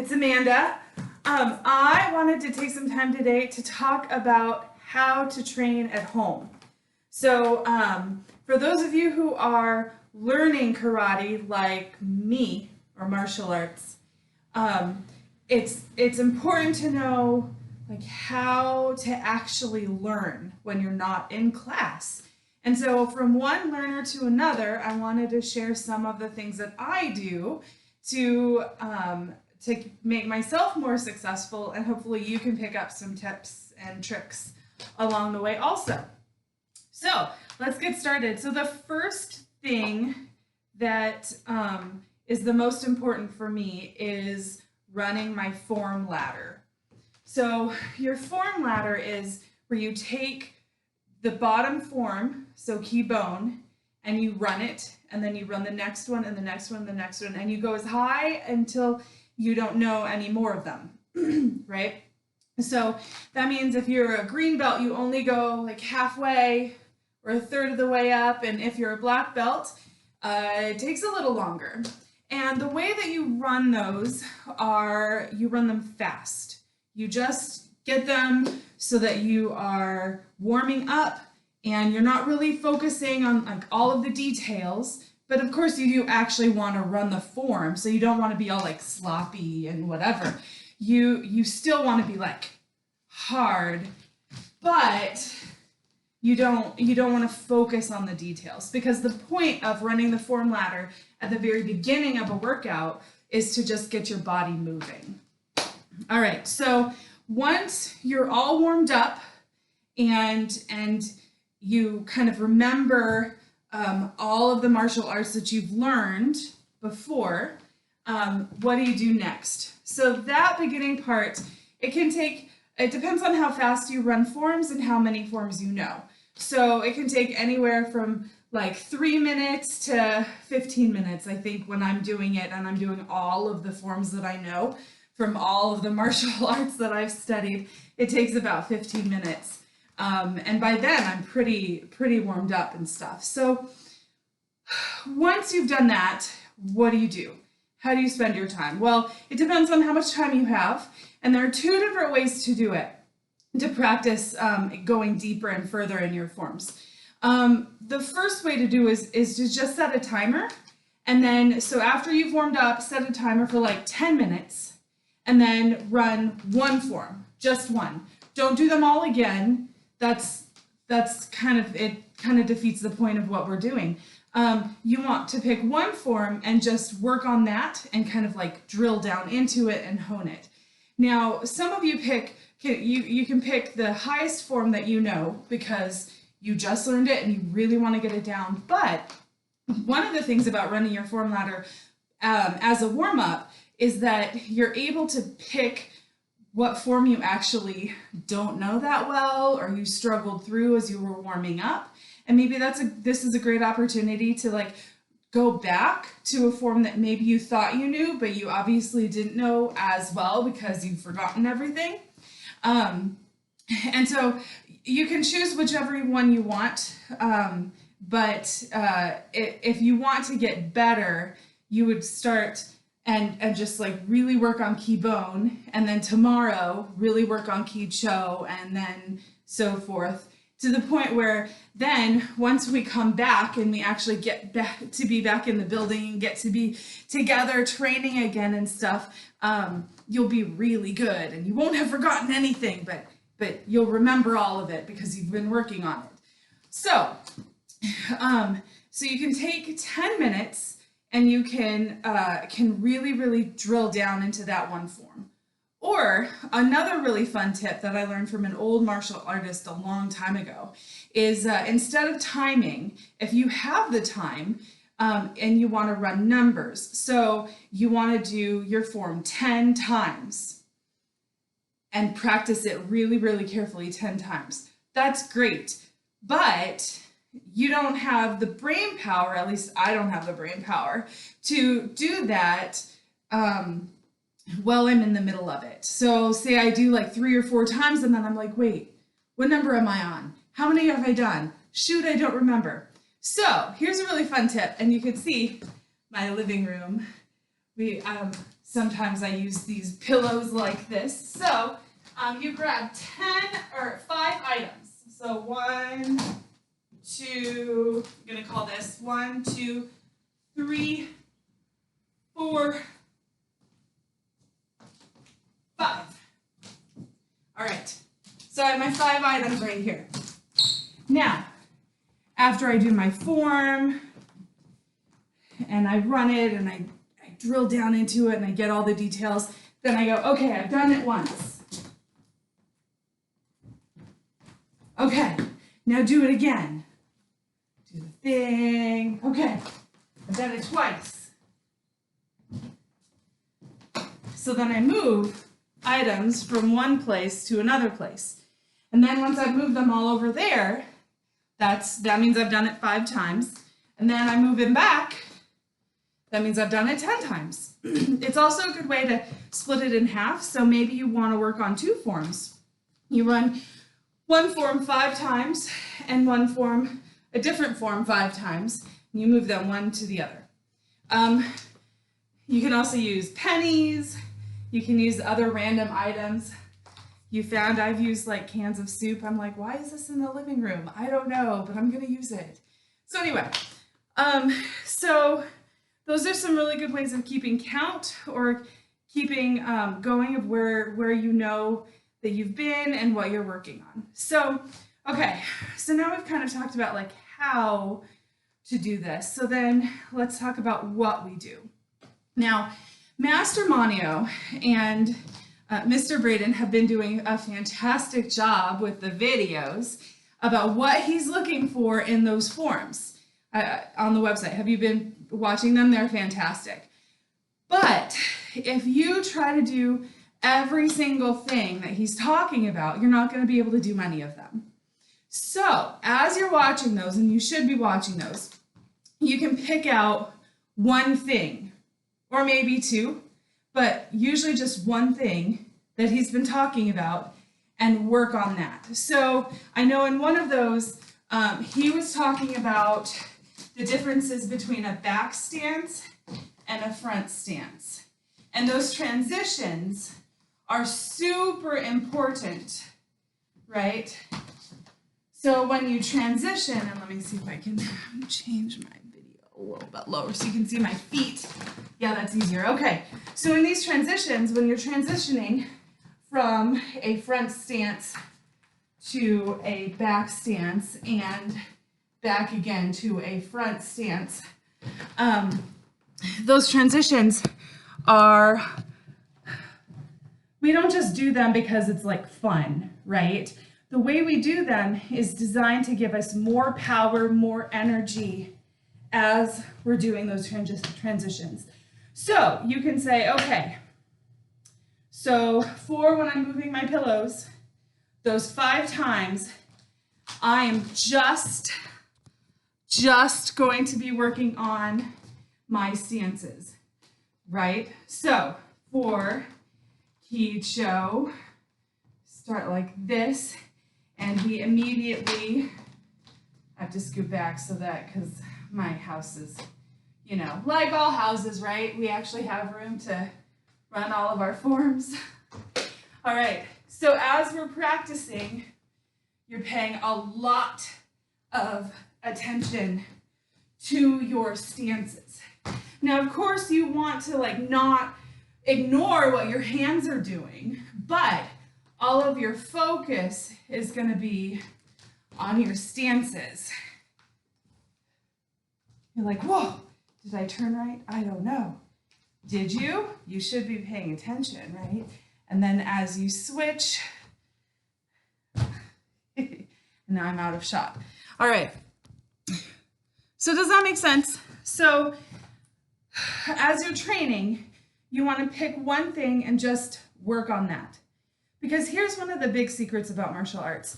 it's Amanda. I wanted to take some time today to talk about how to train at home. So for those of you who are learning karate like me or martial arts, it's important to know like how to actually learn when you're not in class. And so from one learner to another, I wanted to share some of the things that I do to make myself more successful, and hopefully you can pick up some tips and tricks along the way also. So let's get started. So the first thing that is the most important for me is running my form ladder. So your form ladder is where you take the bottom form, so key bone, and you run it, and then you run the next one and the next one and the next one, and you go as high until you don't know any more of them, right? So that means if you're a green belt, you only go like halfway or a third of the way up, and if you're a black belt, it takes a little longer. And the way that you run those are you run them fast. You just get them so that you are warming up and you're not really focusing on like all of the details, but of course you do actually want to run the form, so you don't want to be all like sloppy and whatever. You still want to be like hard, but you don't want to focus on the details, because the point of running the form ladder at the very beginning of a workout is to just get your body moving. All right, so once you're all warmed up and you kind of remember all of the martial arts that you've learned before, what do you do next? So that beginning part, it depends on how fast you run forms and how many forms you know. So it can take anywhere from like 3 minutes to 15 minutes, I think, when I'm doing it and I'm doing all of the forms that I know from all of the martial arts that I've studied. It takes about 15 minutes. And by then I'm pretty warmed up and stuff. So once you've done that, what do you do? How do you spend your time? Well, it depends on how much time you have. And there are two different ways to do it, to practice going deeper and further in your forms. The first way to do is to just set a timer. And then, so after you've warmed up, set a timer for like 10 minutes. And then run one form, just one. Don't do them all again. That's kind of defeats the point of what we're doing. You want to pick one form and just work on that and kind of like drill down into it and hone it. Now, some of you you can pick the highest form that you know because you just learned it and you really want to get it down. But one of the things about running your form ladder as a warm-up is that you're able to pick what form you actually don't know that well, or you struggled through as you were warming up. And maybe this is a great opportunity to like go back to a form that maybe you thought you knew, but you obviously didn't know as well because you've forgotten everything. And so you can choose whichever one you want. But if you want to get better, you would start and just like really work on key bone, and then tomorrow really work on key cho, and then so forth, to the point where then once we come back and we actually get back to be back in the building and get to be together training again and stuff, you'll be really good and you won't have forgotten anything, but you'll remember all of it because you've been working on it. So you can take 10 minutes and you can really drill down into that one form. Or another really fun tip that I learned from an old martial artist a long time ago is instead of timing, if you have the time and you want to run numbers, so you want to do your form 10 times and practice it really carefully 10 times. That's great, but you don't have the brain power, at least I don't have the brain power, to do that while I'm in the middle of it. So say I do like 3 or 4 times and then I'm like, wait, what number am I on? How many have I done? Shoot, I don't remember. So here's a really fun tip, and you can see my living room. Sometimes I use these pillows like this. So you grab 10 or 5 items. So 1, 2, I'm gonna call this 1, 2, 3, 4, 5. All right, so I have my 5 items right here. Now, after I do my form and I run it and I drill down into it and I get all the details, then I go, okay, I've done it once. Okay, now do it again. Do the thing. Okay, I've done it twice. So then I move items from one place to another place. And then once I've moved them all over there, that means I've done it 5 times. And then I move it back. That means I've done it 10 times. It's also a good way to split it in half. So maybe you want to work on 2 forms. You run one form 5 times and a different form 5 times. And you move them one to the other. You can also use pennies. You can use other random items. You found I've used like cans of soup. I'm like, why is this in the living room? I don't know, but I'm gonna use it. So anyway, so those are some really good ways of keeping count or keeping going of where you know that you've been and what you're working on. So, okay, so now we've kind of talked about like how to do this. So then let's talk about what we do. Now, Master Monio and Mr. Braden have been doing a fantastic job with the videos about what he's looking for in those forms on the website. Have you been watching them? They're fantastic. But if you try to do every single thing that he's talking about, you're not going to be able to do many of them. So as you're watching those, and you should be watching those, you can pick out one thing, or maybe 2, but usually just one thing that he's been talking about and work on that. So I know in one of those, he was talking about the differences between a back stance and a front stance. And those transitions are super important, right? So when you transition, and let me see if I can change my video a little bit lower so you can see my feet. Yeah, that's easier. Okay, so in these transitions, when you're transitioning from a front stance to a back stance and back again to a front stance, those transitions are, we don't just do them because it's like fun, right? The way we do them is designed to give us more power, more energy as we're doing those transitions. So you can say, okay, so for when I'm moving my pillows, those 5 times, I am just going to be working on my stances, right? So for Kicho, start like this, and he immediately, I have to scoot back so that, because my house is, you know, like all houses, right? We actually have room to run all of our forms. All right, so as we're practicing, you're paying a lot of attention to your stances. Now, of course, you want to like not ignore what your hands are doing, but all of your focus is going to be on your stances. You're like, whoa, did I turn right? I don't know. Did you? You should be paying attention, right? And then as you switch, now I'm out of shot. All right. So does that make sense? So as you're training, you want to pick one thing and just work on that. Because here's one of the big secrets about martial arts.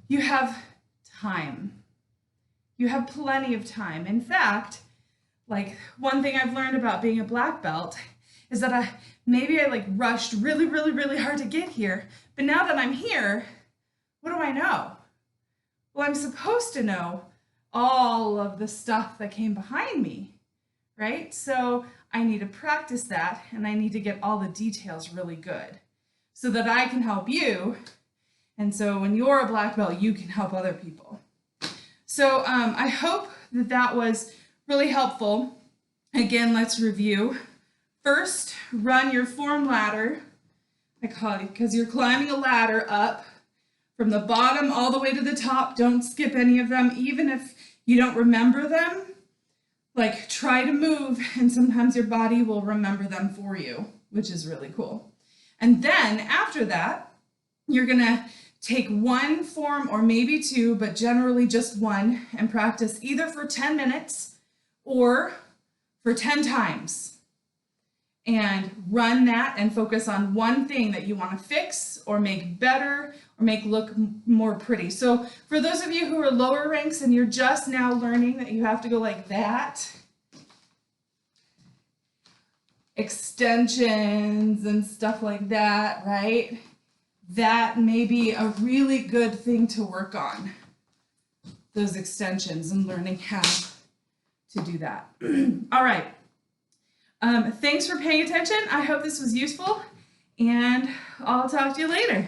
You have time. You have plenty of time. In fact, like one thing I've learned about being a black belt is that I like rushed really, really, really hard to get here. But now that I'm here, what do I know? Well, I'm supposed to know all of the stuff that came behind me, right? So I need to practice that, and I need to get all the details really good so that I can help you. And so when you're a black belt, you can help other people. So I hope that that was really helpful. Again, let's review. First, run your form ladder. I call it because you're climbing a ladder up from the bottom all the way to the top. Don't skip any of them, even if you don't remember them. Like, try to move, and sometimes your body will remember them for you, which is really cool. And then after that, you're gonna take one form or maybe two, but generally just one, and practice either for 10 minutes or for 10 times. And run that and focus on one thing that you want to fix or make better or make look more pretty. So for those of you who are lower ranks and you're just now learning that you have to go like that, extensions and stuff like that, right? That may be a really good thing to work on, those extensions, and learning how to do that. All right. Thanks for paying attention. I hope this was useful, and I'll talk to you later.